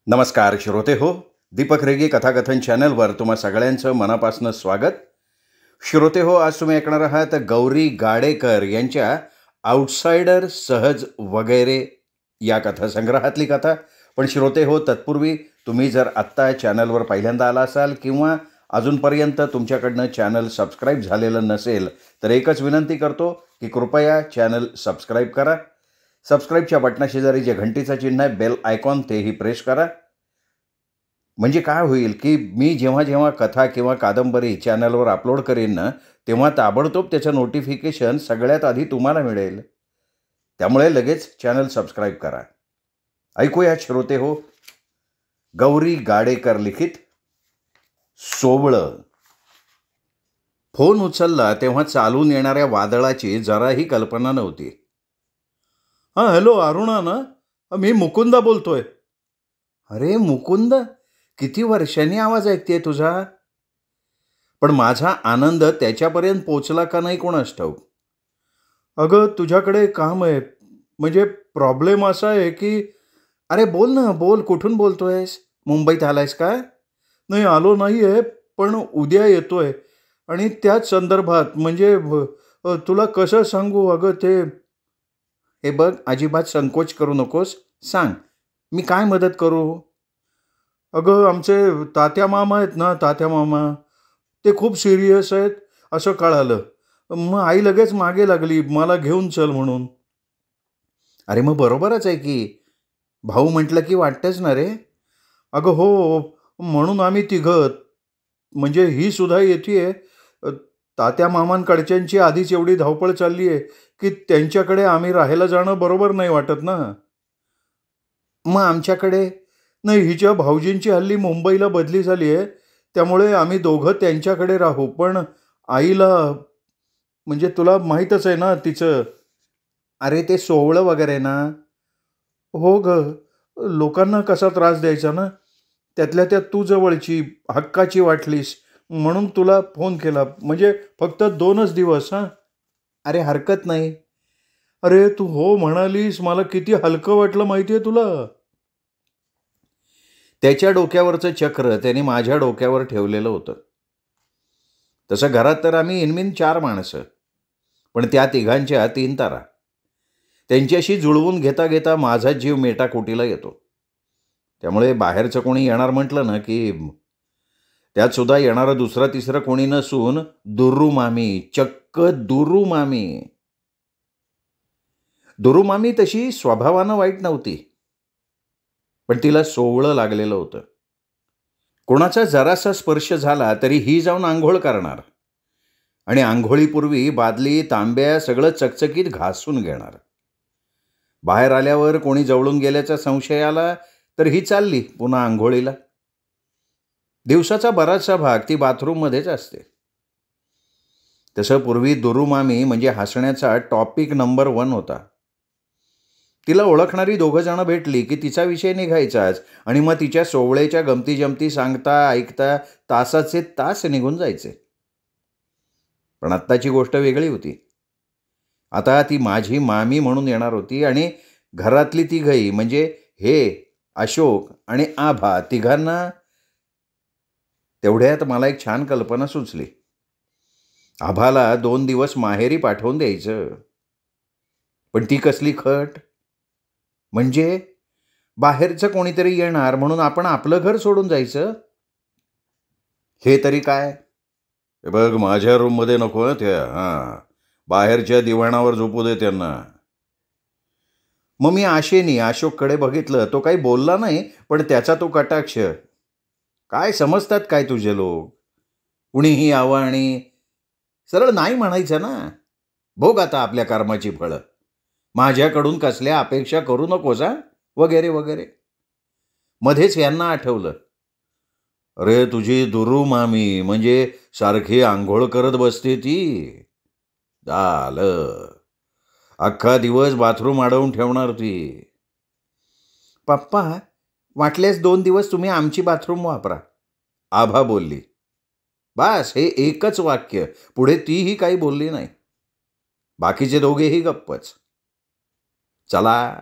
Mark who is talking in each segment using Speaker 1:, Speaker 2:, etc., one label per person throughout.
Speaker 1: नमस्कार श्रोते हो. दीपक रेगे कथाकथन चॅनलवर तुम्हा सगळ्यांचं मनापासून स्वागत. श्रोते हो, आज तुम्ही ऐकणार आहात गौरी गाडेकर यांच्या आउटसाइडर सहज वगैरे या कथासंग्रहातली कथा. पण श्रोते हो, तत्पूर्वी तुम्ही जर आत्ता चॅनलवर पहिल्यांदा आला असाल किंवा अजूनपर्यंत तुमच्याकडनं चॅनल सबस्क्राईब झालेलं नसेल तर एकच विनंती करतो की कृपया चॅनल सबस्क्राईब करा. सबस्क्राईबच्या बटनाशेजारी जे घंटीचं चिन्ह आहे, बेल आयकॉन, तेही प्रेस करा. म्हणजे काय होईल की मी जेव्हा जेव्हा कथा किंवा कादंबरी चॅनलवर अपलोड करेन ना, तेव्हा ताबडतोब त्याचं नोटिफिकेशन सगळ्यात आधी तुम्हाला मिळेल. त्यामुळे लगेच चॅनल सबस्क्राईब करा. ऐकूया श्रोते हो, गौरी गाडेकर लिखित सोवळं. फोन उचलला तेव्हा चालून येणाऱ्या वादळाची जराही कल्पना नव्हती. हां, हॅलो अरुणा ना? मी मुकुंदा बोलतोय. अरे मुकुंद, किती वर्षांनी आवाज ऐकतेय तुझा. पण माझा आनंद त्याच्यापर्यंत पोचला का नाही कोणास ठाऊक. अगं तुझ्याकडे काम आहे. म्हणजे प्रॉब्लेम असा आहे की. अरे बोल ना, बोल. कुठून बोलतोयस? मुंबईत आलायस का? नाही, आलो नाही आहे, पण उद्या येतोय. आणि त्याच संदर्भात म्हणजे तुला कसं सांगू. अगं ते. हे बघ, अजिबात संकोच करू नकोस. सांग, मी काय मदत करू. अगं आमचे तात्या मामा आहेत ना, तात्या मामा, ते खूप सिरियस आहेत असं कळालं. मग आई लगेच मागे लागली, मला घेऊन चल म्हणून. अरे मग बरोबरच आहे की. भाऊ म्हटलं की वाटतंच ना रे. अगं हो, म्हणून आम्ही तिघं, म्हणजे ही सुद्धा येते. तात्या मामांकडच्यांची आधीच एवढी धावपळ चालली आहे की त्यांच्याकडे आम्ही राहायला जाणं बरोबर नाही वाटत ना. मग आमच्याकडे. नाही, हिच्या भाऊजींची हल्ली मुंबईला बदली झाली आहे, त्यामुळे आम्ही दोघं त्यांच्याकडे राहू. पण आईला, म्हणजे तुला माहीतच आहे ना तिचं. अरे ते सोवळं वगैरे ना. हो ग, लोकांना कसा त्रास द्यायचा ना. त्यातल्या त्यात तू जवळची हक्काची वाटलीस म्हणून तुला फोन केला. म्हणजे फक्त 2च दिवस. हां, अरे हरकत नाही. अरे तू हो म्हणालीस, मला किती हलकं वाटलं माहिती आहे तुला. त्याच्या डोक्यावरचं चक्र त्याने माझ्या डोक्यावर ठेवलेलं होतं. तसं घरात तर आम्ही इनमिन 4 माणसं, पण त्या तिघांच्या 3 तारा. त्यांच्याशी जुळवून घेता घेता माझा जीव मेटाकुटीला येतो. त्यामुळे बाहेरचं कोणी येणार म्हटलं ना की त्यात सुद्धा येणारं दुसरं तिसरं कोणी नसून दुर्रू मामी, चक्क दुर्रू मामी. दुर्रू मामी तशी स्वभावानं वाईट नव्हती, पण तिला सोवळं लागलेलं होतं. कोणाचा जरासा स्पर्श झाला तरी ही जाऊन आंघोळ करणार आणि आंघोळीपूर्वी बादली, तांब्या सगळं चकचकीत घासून घेणार. बाहेर आल्यावर कोणी जवळून गेल्याचा संशय आला तर ही चालली पुन्हा आंघोळीला. दिवसाचा बराचसा भाग ती बाथरूममध्येच असते. तसं पूर्वी दुर्रू मामी म्हणजे हसण्याचा टॉपिक नंबर 1 होता. तिला ओळखणारी 2 जणं भेटली की तिचा विषय निघायचाच आणि मग तिच्या सोवळेच्या गमती जमती सांगता ऐकता तासाचे तास निघून जायचे. पण आत्ताची गोष्ट वेगळी होती. आता ती माझी मामी म्हणून येणार होती आणि घरातली तिघही, म्हणजे हे, अशोक आणि आभा, तिघांना. तेवढ्यात मला एक छान कल्पना सुचली. आभाला 2 दिवस माहेरी पाठवून द्यायचं. पण ती कसली खट. म्हणजे बाहेरचं कोणीतरी येणार म्हणून आपण आपलं घर सोडून जायचं. हे तरी काय. हे बघ, माझ्या रूममध्ये नको हं त्या. हां, बाहेरच्या दिवाणावर झोपू दे त्यांना. मग मी आशेनी अशोककडे बघितलं. तो काही बोलला नाही, पण त्याचा तो कटाक्ष. काय समजतात काय तुझे लोक. कुणीही यावं आणि सरळ नाही म्हणायचं ना. भोग आता आपल्या कर्माची फळं. माझ्याकडून कसल्या अपेक्षा करू नकोस हां, वगैरे वगैरे. मध्येच यांना आठवलं. अरे तुझी दुर्रू मामी म्हणजे सारखी आंघोळ करत बसते ती. झालं, अख्खा दिवस बाथरूम अडवून ठेवणार ती. पप्पा, वाटल्यास 2 दिवस तुम्ही आमची बाथरूम वापरा, आभा बोलली. बस हे एकच वाक्य. पुढे तीही काही बोलली नाही. बाकीचे दोघेही गप्पच. चला,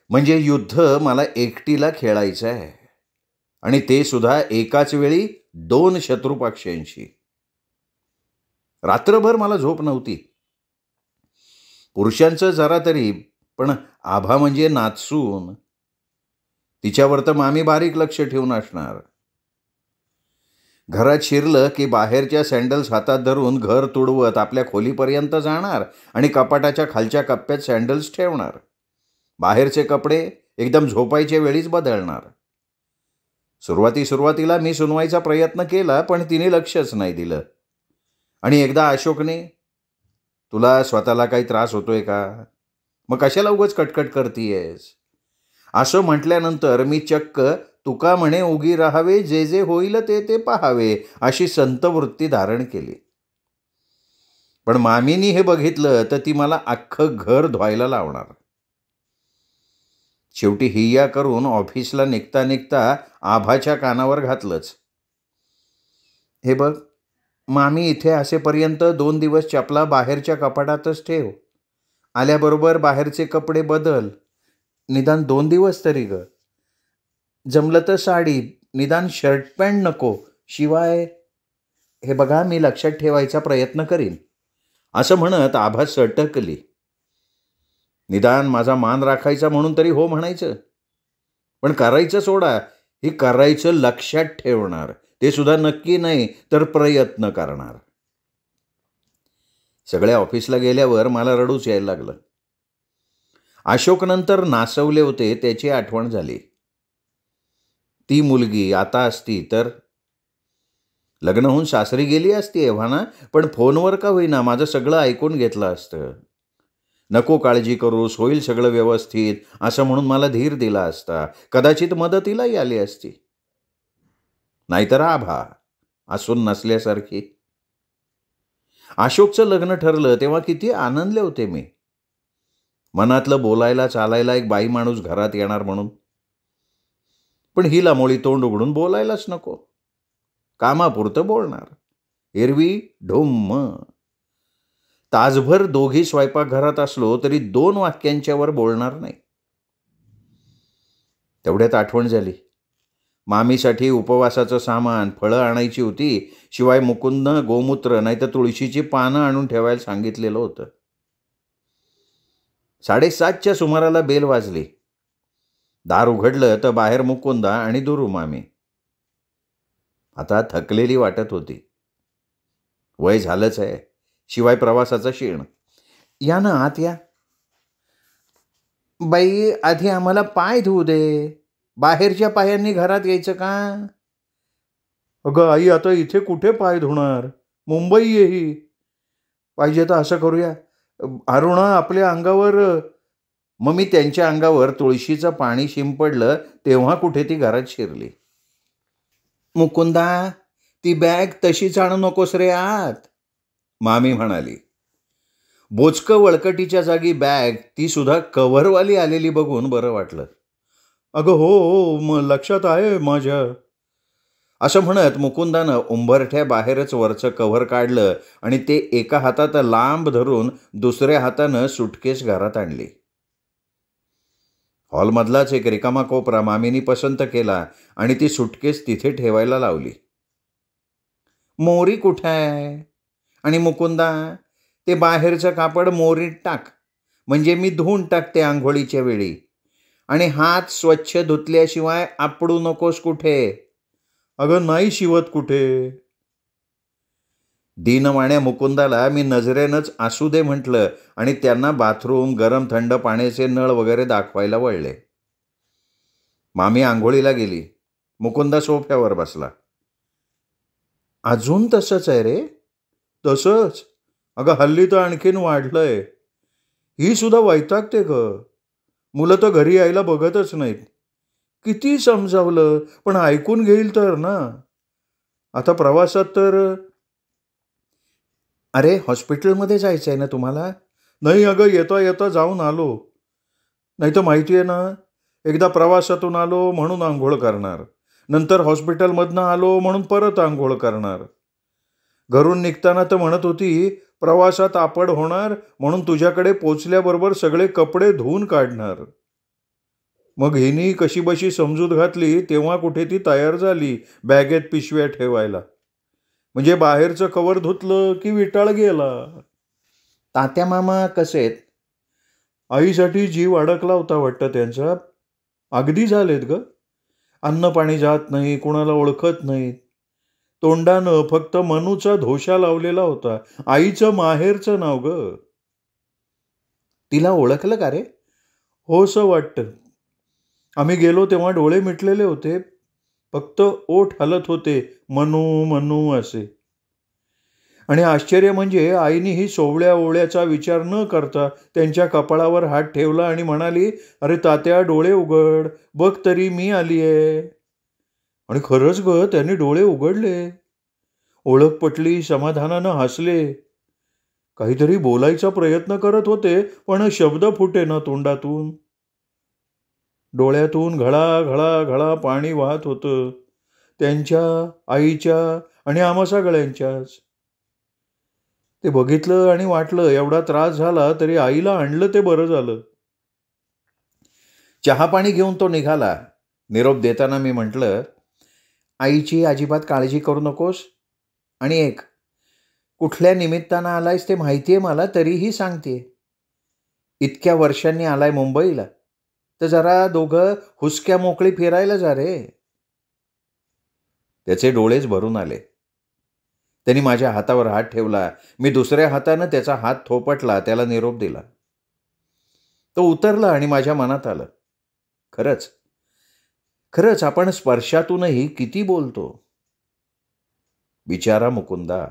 Speaker 1: म्हणजे युद्ध मला एकटीला खेळायचं आहे, आणि ते सुद्धा एकाच वेळी 2 शत्रुपक्षांशी. रात्रभर मला झोप नव्हती. पुरुषांचं जरा तरी, पण आभा म्हणजे नाचसून, तिच्यावर तर मामी बारीक लक्ष ठेवून असणार. घरात शिरलं की बाहेरच्या सँडल्स हातात धरून घर तुडवत आपल्या खोलीपर्यंत जाणार आणि कपाटाच्या खालच्या कप्प्यात सँडल्स ठेवणार. बाहेरचे कपडे एकदम झोपायच्या वेळीच बदलणार. सुरुवातीला मी सुनवायचा प्रयत्न केला, पण तिने लक्षच नाही दिलं. आणि एकदा अशोकने, तुला स्वतःला काही त्रास होतोय का? मग कशाला उगाच कटकट करतीयेस? असं म्हटल्यानंतर मी चक्क, तुका म्हणे उगी राहावे, जे जे होईल ते ते पाहावे, अशी संतवृत्ती धारण केली. पण मामीनी हे बघितलं तर ती मला अख्खं घर धुवायला लावणार. शेवटी हिय्या करून ऑफिसला निघता निघता आभाच्या कानावर घातलंच, हे बघ, मामी इथे असेपर्यंत 2 दिवस चपला बाहेरच्या कपाटातच ठेव. आल्याबरोबर बाहेरचे कपडे बदल. निदान 2 दिवस तरी ग. जमलं तर साडी, निदान शर्ट पॅन्ट नको. शिवाय हे बघा, मी लक्षात ठेवायचा प्रयत्न करीन. असं म्हणत आभा सटकली. निदान माझा मान राखायचा म्हणून तरी हो म्हणायचं. पण करायचं सोडा, हे करायचं लक्षात ठेवणार, ते सुद्धा नक्की नाही तर प्रयत्न करणार. सगळे ऑफिसला गेल्यावर मला रडूच यायला लागलं. अशोक नंतर नासवले होते त्याची आठवण झाली. ती मुलगी आता असती तर लग्न होऊन सासरी गेली असती एव्हाना, पण फोनवर का होईना माझं सगळं ऐकून घेतलं असतं. नको काळजी करूस, होईल सगळं व्यवस्थित, असं म्हणून मला धीर दिला असता. कदाचित मदतीलाही आली असती. नाहीतर आभा असून नसल्यासारखी. अशोकचं लग्न ठरलं तेव्हा किती आनंदले होते मी. मनातलं बोलायला चालायला एक बाई माणूस घरात येणार म्हणून. पण ही लामोळी तोंड उघडून बोलायलाच नको. कामापुरतं बोलणार. एरवी ढोम्म. तासभर दोघी स्वयंपाकघरात असलो तरी 2 वाक्यांच्या वर बोलणार नाही. तेवढ्यात आठवण झाली. मामीसाठी उपवासाचं सामान, फळं आणायची होती. शिवाय मुकुंदनं गोमूत्र नाहीतर तुळशीची पानं आणून ठेवायला सांगितलेलं होतं. 7:30च्या सुमाराला बेल वाजली. दार उघडलं तर बाहेर मुकुंदा आणि दुरू मामी. आता थकलेली वाटत होती. वय झालंच आहे, शिवाय प्रवासाचा शीण. या ना आत या. बाई, आधी आम्हाला पाय धुवू दे. बाहेरच्या पायांनी घरात यायचं का? अगं आई, आता इथे कुठे पाय धुणार? मुंबई येही. पाहिजे तर असं करूया, अरुणा आपल्या अंगावर. मग मी त्यांच्या अंगावर तुळशीचं पाणी शिंपडलं तेव्हा कुठे ती घरात शिरली. मुकुंदा, ती बॅग तशीच आणू नकोस रे आत, मामी म्हणाली. बोचकं वळकटीच्या जागी बॅग, ती सुद्धा कव्हरवाली आलेली बघून बरं वाटलं. अगं हो हो, मग लक्षात आहे माझ्या. असं म्हणत मुकुंदानं उंबरठ्या बाहेरच वरचं कव्हर काढलं आणि ते एका हातात लांब धरून दुसऱ्या हातानं सुटकेस घरात आणली. हॉलमधलाच एक रिकामा कोपरा मामीनी पसंत केला आणि ती सुटकेस तिथे ठेवायला लावली. मोरी कुठं आहे? आणि मुकुंदा, ते बाहेरचं कापड मोरीत टाक, म्हणजे मी धुवून टाकते आंघोळीच्या वेळी. आणि हात स्वच्छ धुतल्याशिवाय आपडू नकोस कुठे. अगं नाही शिवत कुठे. दीनवाण्या मुकुंदाला मी नजरेनंच असू दे म्हटलं आणि त्यांना बाथरूम, गरम थंड पाण्याचे नळ वगैरे दाखवायला वळले. मामी आंघोळीला गेली. मुकुंदा सोफ्यावर बसला. अजून तसंच आहे रे? तसंच. अगं हल्ली तर आणखीन वाढलंय. ही सुद्धा वैतागते ग. मुलं तर घरी यायला बघतच नाहीत. किती समजावलं पण ऐकून घेईल तर ना. आता प्रवासात तर. अरे हॉस्पिटलमध्ये जायचं आहे ना तुम्हाला? नाही अगं, येता येता जाऊन आलो. नाही तर माहिती आहे ना, एकदा प्रवासातून आलो म्हणून आंघोळ करणार, नंतर हॉस्पिटलमधनं आलो म्हणून परत आंघोळ करणार. घरून निघताना तर म्हणत होती प्रवासात आपड होणार म्हणून तुझ्याकडे पोचल्याबरोबर सगळे कपडे धुवून काढणार. मग हिनी कशीबशी समजूत घातली तेव्हा कुठे ती तयार झाली बॅगेत पिशव्या ठेवायला. म्हणजे बाहेरचं कवर धुतलं की विटाळ गेला. तात्या मामा कसेत? आईसाठी जीव अडकला होता वाटतं त्यांचा. अगदी झालेत ग. अन्न पाणी जात नाही, कुणाला ओळखत नाहीत. तोंडानं फक्त मनूचा धोशा लावलेला होता. आईचं माहेरचं नाव ग. तिला ओळखलं का रे? होसं वाटतं. आम्ही गेलो तेव्हा डोळे मिटलेले होते. फक्त ओठ हलत होते, मनू मनू असे. आणि आश्चर्य म्हणजे आईने ही सोवळ्या ओवळ्याचा विचार न करता त्यांच्या कपाळावर हात ठेवला आणि म्हणाली, अरे तात्या डोळे उघड, बघ तरी मी आली आहे. आणि खरंच ग त्यांनी डोळे उघडले. ओळख पटली, समाधानानं हसले. काहीतरी बोलायचा प्रयत्न करत होते पण शब्द फुटेना तोंडातून. डोळ्यातून घळा घळा घळा पाणी वाहत होतं. त्यांच्या, आईच्या आणि आम्हा सगळ्यांच्याच. ते बघितलं आणि वाटलं एवढा त्रास झाला तरी आईला आणलं ते बरं झालं. चहा पाणी घेऊन तो निघाला. निरोप देताना मी म्हटलं, आईची अजिबात काळजी करू नकोस. आणि एक, कुठल्या निमित्तानं आलायस ते माहितीये मला, तरीही सांगते. इतक्या वर्षांनी आलाय मुंबईला, तर जरा दोघं हुसक्या मोकळी फिरायला जा रे. त्याचे डोळेच भरून आले. त्यांनी माझ्या हातावर हात ठेवला. मी दुसऱ्या हातानं त्याचा हात थोपटला, त्याला निरोप दिला. तो उतरला आणि माझ्या मनात आलं, खरंच खरंच आपण स्पर्शातूनही किती बोलतो. बिचारा मुकुंदा.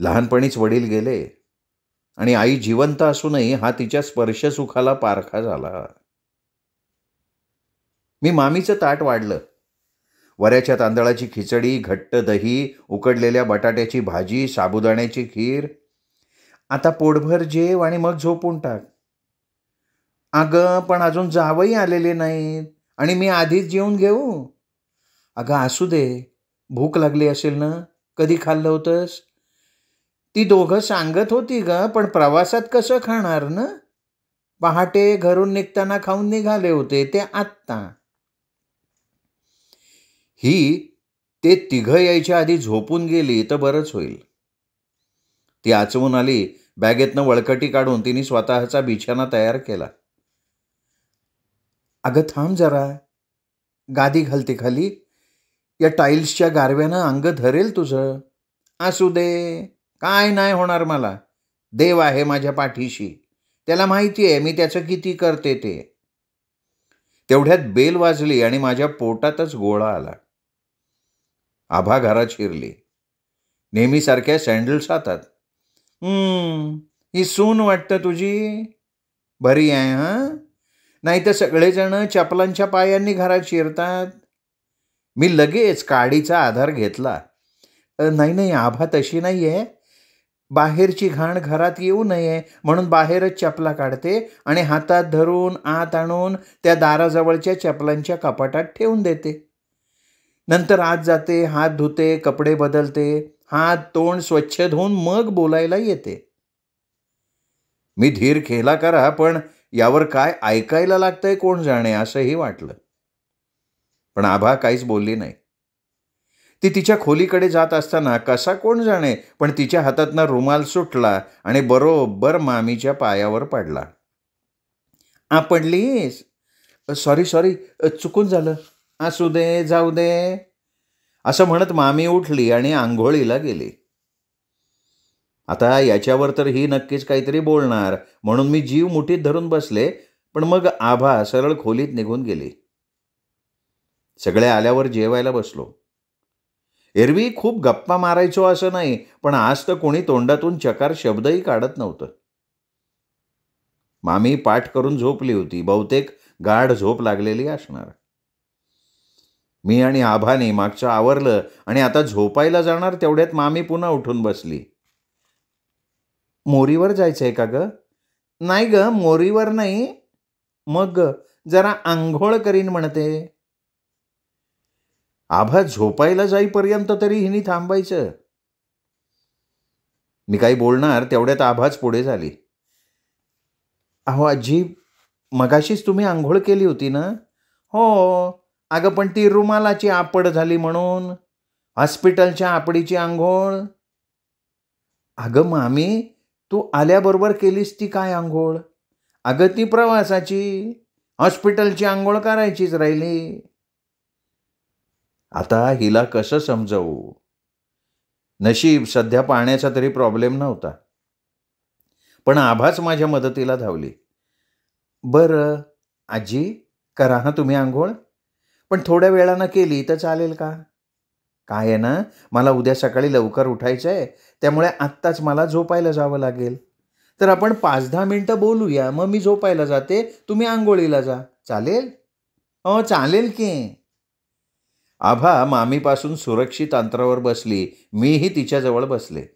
Speaker 1: लहानपणीच वडील गेले आणि आई जिवंत असूनही हा तिच्या स्पर्श सुखाला पारखा झाला. मी मामीचं ताट वाढलं. वऱ्याच्या तांदळाची खिचडी, घट्ट दही, उकडलेल्या बटाट्याची भाजी, साबुदाण्याची खीर. आता पोटभर जेव आणि मग झोपून टाक. अगं पण अजून जावई आलेले नाहीत आणि मी आधीच जेवून घेऊ. अगं असू दे, भूक लागली असेल ना, कधी खाल्लं होतंस? ती दोघं सांगत होती ग, पण प्रवासात कसं खाणार ना. पहाटे घरून निघताना खाऊन निघाले होते ते आत्ता. ही ते तिघं यायच्या आधी झोपून गेली तर बरंच होईल. ती आचवून आली. बॅगेतनं वळकटी काढून तिने स्वतःचा बिछाना तयार केला. अगं थांब जरा, गादी घालते खाली. या टाईल्सच्या गारव्यानं अंग धरेल तुझं. असू दे, काय नाही होणार मला. देव आहे माझ्या पाठीशी. त्याला माहिती आहे मी त्याचं किती करते ते. तेवढ्यात बेल वाजली आणि माझ्या पोटातच गोळा आला. आभा घरात शिरली, नेहमीसारख्या सँडल्स हातात. ही सून वाटतं तुझी. बरी आहे हां. नाही तर सगळेजण चपलांच्या पायांनी घरात शिरतात. मी लगेच काडीचा आधार घेतला. नाही नाही, आभा तशी नाही आहे. बाहेरची घाण घरात येऊ नये म्हणून बाहेरच चपला काढते आणि हातात धरून आत आणून त्या दाराजवळच्या चपलांच्या कपाटात ठेवून देते. नंतर आत जाते, हात धुते, कपडे बदलते, हात तोंड स्वच्छ धुवून मग बोलायला येते. मी धीर केला करा, पण यावर काय ऐकायला लागतंय कोण जाणे असंही वाटलं. पण आभा काहीच बोलली नाही. ती तिच्या खोलीकडे जात असताना कसा कोण जाणे, पण तिच्या हातातनं रुमाल सुटला आणि बरोबर मामीच्या पायावर पडला. पडलीस? सॉरी सॉरी, चुकून झालं. असू दे, जाऊ दे, असं म्हणत मामी उठली आणि आंघोळीला गेली. आता याच्यावर तर ही नक्कीच काहीतरी बोलणार म्हणून मी जीव मुठीत धरून बसले. पण मग आभा सरळ खोलीत निघून गेली. सगळे आल्यावर जेवायला बसलो. एरवी खूप गप्पा मारायचो असं नाही, पण आज तर कोणी तोंडातून चकार शब्दही काढत नव्हतं. मामी पाठ करून झोपली होती. बहुतेक गाढ झोप लागलेली असणार. मी आणि आभाने मागचं आवरलं आणि आता झोपायला जाणार तेवढ्यात मामी पुन्हा उठून बसली. मोरीवर जायचंय का ग? नाही ग, मोरीवर नाही. मग जरा आंघोळ करीन म्हणते. आभा झोपायला जाईपर्यंत तरी हिनी थांबायचं. मी काही बोलणार तेवढ्यात आभाच पुढे झाली. अहो आजी, मगाशीच तुम्ही अंघोळ केली होती ना? हो. अगं पण ती रुमालाची आपड झाली म्हणून. हॉस्पिटलच्या आपडीची अंघोळ. अगं मामी, तू आल्याबरोबर केलीस ती काय अंघोळ? अगं ती प्रवासाची. हॉस्पिटलची अंघोळ करायचीच राहिली. आता हिला कसं समजावू? नशीब सध्या पाण्याचा तरी प्रॉब्लेम नव्हता. पण आभाच माझ्या मदतीला धावली. बरं आजी, करा हं तुम्ही अंघोळ. पण थोड्या वेळानं केली तर चालेल का? काय आहे ना, मला उद्या सकाळी लवकर उठायचं आहे, त्यामुळे आत्ताच मला झोपायला जावं लागेल. तर आपण 5-10 मिनिटं बोलूया, मग मी झोपायला जाते, तुम्ही अंघोळीला जा. चालेल? हो, चालेल की. आभा मामीपासून सुरक्षित अंतरावर बसली. मीही तिच्याजवळ बसले.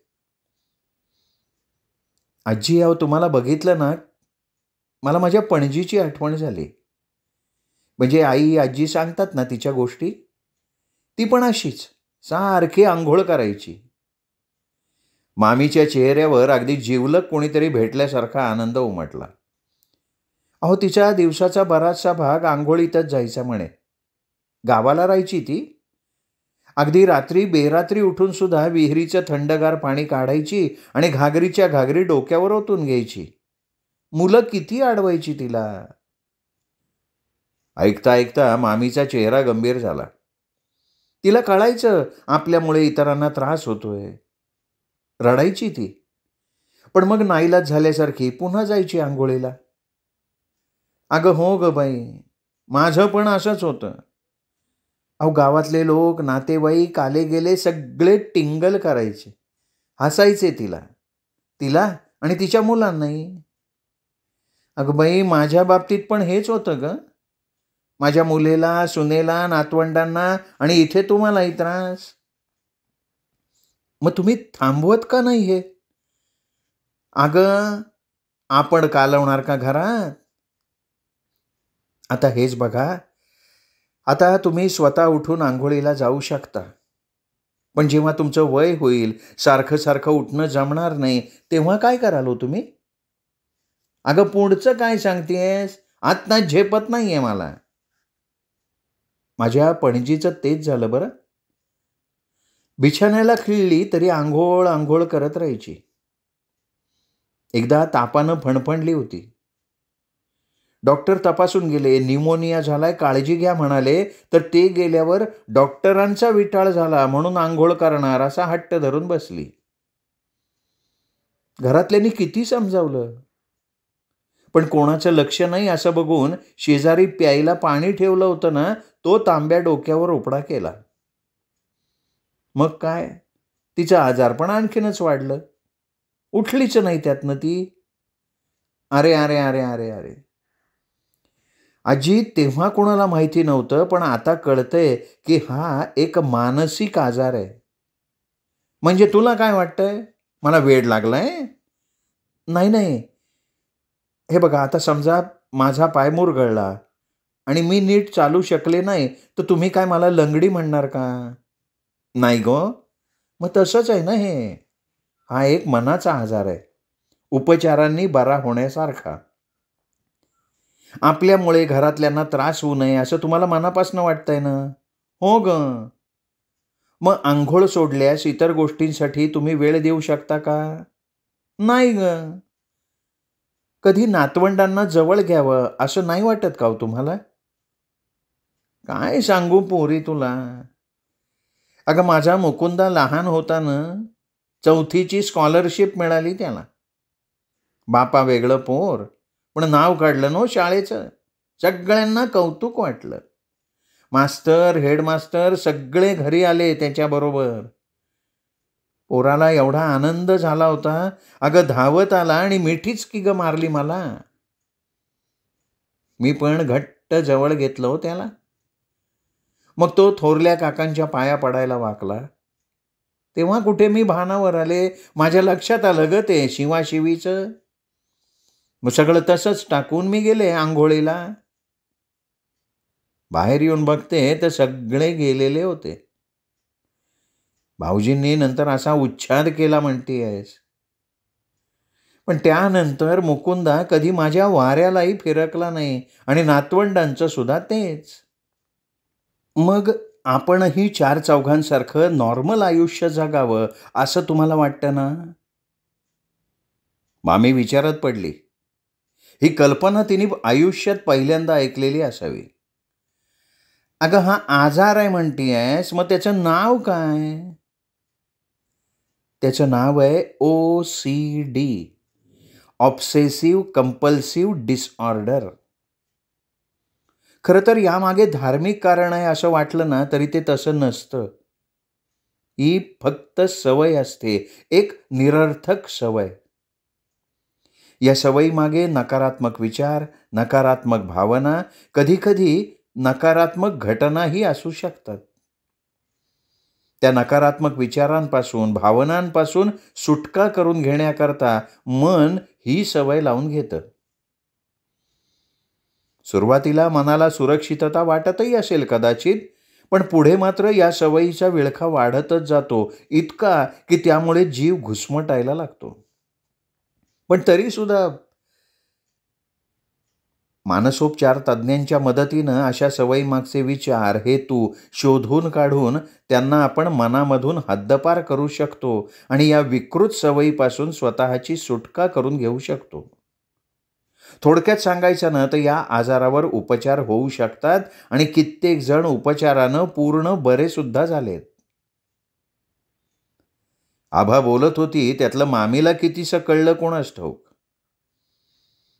Speaker 1: आजी, अहो तुम्हाला बघितलं ना, मला माझ्या पणजीची आठवण झाली. म्हणजे आई, आजी सांगतात ना तिच्या गोष्टी, ती पण अशीच. सारखी अंघोळ करायची. मामीच्या चेहऱ्यावर अगदी जिवलग कोणीतरी भेटल्यासारखा आनंद उमटला. अहो तिच्या दिवसाचा बराचसा भाग अंघोळीतच जायचा म्हणे. गावाला राहायची ती. अगदी रात्री बेरात्री उठून सुद्धा विहिरीचं थंडगार पाणी काढायची आणि घागरीच्या घागरी डोक्यावर ओतून घ्यायची. मुलं किती अडवायची तिला. ऐकता ऐकता मामीचा चेहरा गंभीर झाला. तिला कळायचं आपल्यामुळे इतरांना त्रास होतोय. रडायची ती. पण मग नाईलाज झाल्यासारखी पुन्हा जायची अंघोळीला. अगं हो ग बाई, माझं पण असंच होतं. अहो गावातले लोक, नातेवाईक आले गेले सगळे टिंगल करायचे. हसायचे तिला. तिला आणि तिच्या मुलांनाही. अगं बाई, माझ्या बाबतीत पण हेच होतं ग. माझ्या मुलेला, सुनेला, नातवंडांना आणि इथे तुम्हालाही त्रास. मग तुम्ही थांबवत का नाही हे? अगं, आपण कालवणार का घरात? आता हेच बघा. आता तुम्ही स्वतः उठून अंघोळीला जाऊ शकता. पण जेव्हा तुमचं वय होईल, सारखं सारखं उठणं जमणार नाही, तेव्हा काय कराल हो तुम्ही? अगं पुढचं काय सांगतेस? आत्ता झेपत नाहीये मला. माझ्या पणजीचं तेच झालं बरं. बिछाण्याला खिळली तरी अंघोळ अंघोळ करत राहायची. एकदा तापानं फणफणली होती. डॉक्टर तपासून गेले. न्यूमोनिया झालाय, काळजी घ्या म्हणाले. तर ते गेल्यावर डॉक्टरांचा विटाळ झाला म्हणून अंघोळ करणार असा हट्ट धरून बसली. घरातल्यांनी किती समजावलं, पण कोणाचं लक्ष नाही असं बघून शेजारी प्यायला पाणी ठेवलं होतं ना, तो तांब्या डोक्यावर उपडा केला. मग काय, तिचं आजारपण आणखीनच वाढलं. उठलीच नाही त्यातनं ती. अरे अरे अरे अरे अरे. आजी, तेव्हा कोणाला माहिती नव्हतं, पण आता कळतंय की हा एक मानसिक आजार आहे. म्हणजे तुला काय वाटतंय, मला वेड लागलाय? नाही नाही. हे बघा, आता समजा माझा पाय मुरगळला आणि मी नीट चालू शकले नाही, तर तुम्ही काय मला लंगडी म्हणणार का? नाही गं. मग तसंच आहे ना हे. हा एक मनाचा आजार आहे. उपचारांनी बरा होण्यासारखा. आपल्यामुळे घरातल्यांना त्रास होऊ नये असं तुम्हाला मनापासून वाटतंय ना? हो गं. मग अंघोळ सोडल्यास इतर गोष्टींसाठी तुम्ही वेळ देऊ शकता का? नाही गं. कधी नातवंडांना जवळ घ्यावं असं नाही वाटत का हो तुम्हाला? काय सांगू पोरी तुला. अगं माझा मुकुंदा लहान होता ना, 4थीची स्कॉलरशिप मिळाली त्याला. बापा वेगळं पोर, पण नाव काढलं ना शाळेचं. सगळ्यांना कौतुक वाटलं. मास्तर, हेडमास्टर सगळे घरी आले त्याच्याबरोबर. पोराला एवढा आनंद झाला होता. अगं धावत आला आणि मिठीच की ग मारली मला. मी पण घट्ट जवळ घेतलं हो त्याला. मग तो थोरल्या काकांच्या पाया पडायला वाकला. तेव्हा कुठे मी भानावर आले. माझ्या लक्षात आलं ग ते शिवाशिवीचं. मग सगळं तसंच टाकून मी गेले अंघोळीला. बाहेर येऊन बघते तर सगळे गेलेले होते. भाऊजींनी नंतर असा उच्छाद केला म्हणतीयस. पण त्यानंतर मुकुंदा कधी माझ्या वाऱ्यालाही फिरकला नाही आणि नातवंडांचं सुद्धा तेच. मग आपणही चार चौघांसारखं नॉर्मल आयुष्य जगावं असं तुम्हाला वाटतं ना? मामी विचारात पडली. ही कल्पना तिने आयुष्यात पहिल्यांदा ऐकलेली असावी. अगं हा आजार आहे म्हणतीयस, मग त्याचं नाव काय? त्याचं नाव आहे OCD, ऑब्सेसिव्ह कंपल्सिव्ह डिसऑर्डर. खरं तर यामागे धार्मिक कारण आहे असं वाटलं ना तरी ते तसं नसतं. ही फक्त सवय असते, एक निरर्थक सवय. या सवयीमागे नकारात्मक विचार, नकारात्मक भावना, कधीकधी नकारात्मक घटनाही असू शकतात. त्या नकारात्मक विचारांपासून, भावनांपासून सुटका करून घेण्याकरता मन ही सवय लावून घेतं. सुरुवातीला मनाला सुरक्षितता वाटतही असेल कदाचित, पण पुढे मात्र या सवयीचा विळखा वाढतच जातो, इतका की त्यामुळे जीव घुसमटायला लागतो. पण तरीसुद्धा मानसोपचार तज्ज्ञांच्या मदतीनं अशा सवयीमागचे विचार, हेतू शोधून काढून त्यांना आपण मनामधून हद्दपार करू शकतो आणि या विकृत सवयीपासून स्वतःची सुटका करून घेऊ शकतो. थोडक्यात सांगायचं ना तर या आजारावर उपचार होऊ शकतात आणि कित्येक जण उपचारानं पूर्ण बरे सुद्धा झालेत. आभा बोलत होती त्यातलं मामीला कितीसं कळलं कोणास ठाऊक.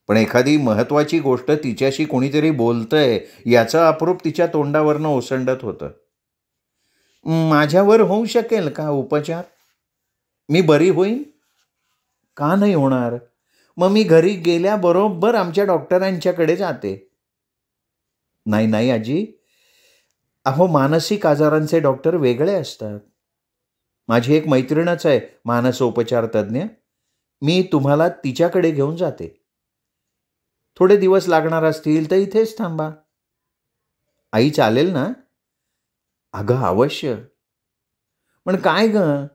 Speaker 1: पण एखादी महत्वाची गोष्ट तिच्याशी कोणीतरी बोलतंय याचं अप्रूप तिच्या तोंडावरनं ओसंडत होतं. माझ्यावर होऊ शकेल का उपचार? मी बरी होईन? का नाही होणार? मग मी घरी गेल्याबरोबर आमच्या डॉक्टरांच्याकडे जाते. नाही नाही आजी, अहो मानसिक आजारांचे डॉक्टर वेगळे असतात. माझी एक मैत्रीणच आहे मानसोपचार तज्ज्ञ. मी तुम्हाला तिच्याकडे घेऊन जाते. थोडे दिवस लागणार असतील तर इथेच थांबा. आई चालेल ना? अगं अवश्य. पण काय गं,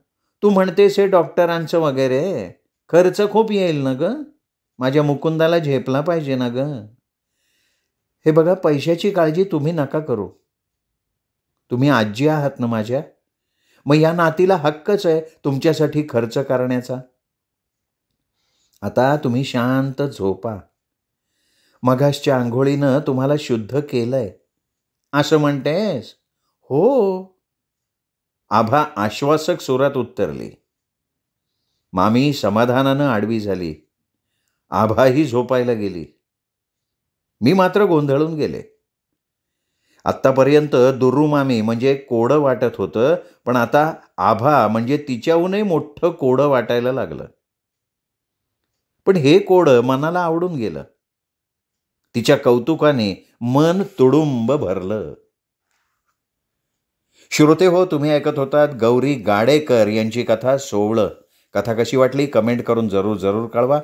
Speaker 1: तू म्हणतेस हे डॉक्टरांचं वगैरे खर्च खूप येईल ना गं? माझ्या मुकुंदाला झेपला पाहिजे ना गं? हे बघा, पैशाची काळजी तुम्ही नका करू. तुम्ही आजी आहात ना माझ्या, मग या नातीला हक्कच आहे तुमच्यासाठी खर्च करण्याचा. आता तुम्ही शांत झोपा. मघासच्या आंघोळीनं तुम्हाला शुद्ध केलंय असं म्हणतेस? हो. आभा आश्वासक सुरात उत्तरली. मामी समाधानानं आडवी झाली. आभाही झोपायला गेली. मी मात्र गोंधळून गेले. आत्तापर्यंत दुर्रू मामी म्हणजे कोडं वाटत होतं, पण आता आभा म्हणजे तिच्याहूनही मोठं कोडं वाटायला लागलं. पण हे कोडं मनाला आवडून गेलं. तिच्या कौतुकाने मन तुडुंब भरलं. श्रोते हो, तुम्ही ऐकत होतात गौरी गाडेकर यांची कथा सोवळं. कथा कशी वाटली कमेंट करून जरूर कळवा.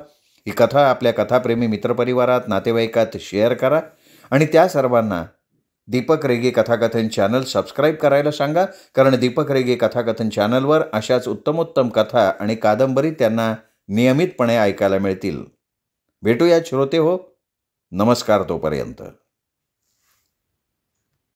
Speaker 1: ही कथा आपल्या कथाप्रेमी मित्रपरिवारात, नातेवाईकात शेअर करा आणि त्या सर्वांना दीपक रेगे कथाकथन चॅनल सबस्क्राईब करायला सांगा, कारण दीपक रेगे कथाकथन चॅनलवर अशाच उत्तमोत्तम कथा आणि कादंबरी त्यांना नियमितपणे ऐकायला मिळतील. भेटूया श्रोते हो. नमस्कार तोपर्यंत.